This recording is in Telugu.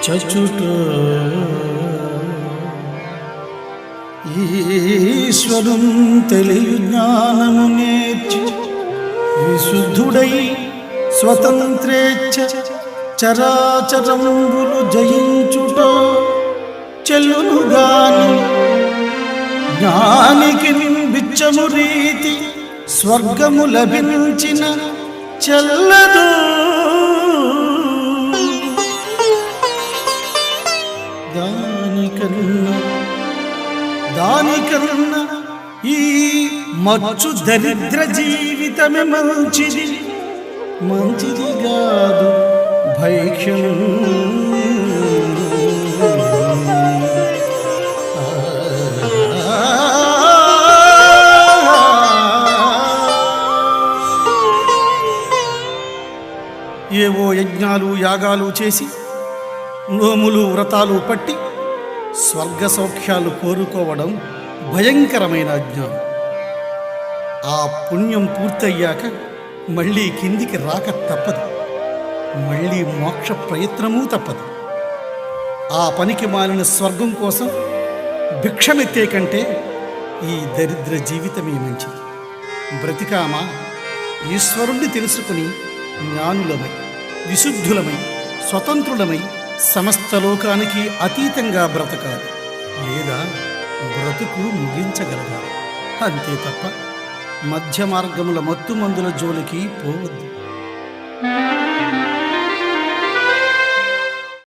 చచుట ఈశ్వరుం తెలియు జ్ఞానము నేర్చి విశుద్ధుడై స్వతంత్రేచ్ఛ చరాచరంబులు జయించుట చెల్లునుగాని జ్ఞానికి బిచ్చము రీతి స్వర్గము లభించిన చెల్లదు. దానికన్నా ఈ మచ్చు దరిద్ర జీవితమే మంచిది కాదు భైక్ష్యం. ఏవో యజ్ఞాలు యాగాలు చేసి నోములు వ్రతాలు పట్టి స్వర్గ సౌఖ్యాలు కోరుకోవడం భయంకరమైన అజ్ఞానం. ఆ పుణ్యం పూర్తయ్యాక మళ్ళీ కిందికి రాక తప్పదు, మళ్ళీ మోక్ష ప్రయత్నమూ తప్పదు. ఆ పనికి మాలిన స్వర్గం కోసం భిక్షమెత్తే కంటే ఈ దరిద్ర జీవితమే మంచిది. బ్రతికామా ఈశ్వరుణ్ణి తెలుసుకుని జ్ఞానులమై విశుద్ధులమై స్వతంత్రులమై సమస్త లోకానికి అతీతంగా బ్రతకాలి, లేదా బ్రతుకు ముగించగలగాలి. అంతే తప్ప మధ్య మార్గముల మత్తు మందుల జోలికి పోవద్దు.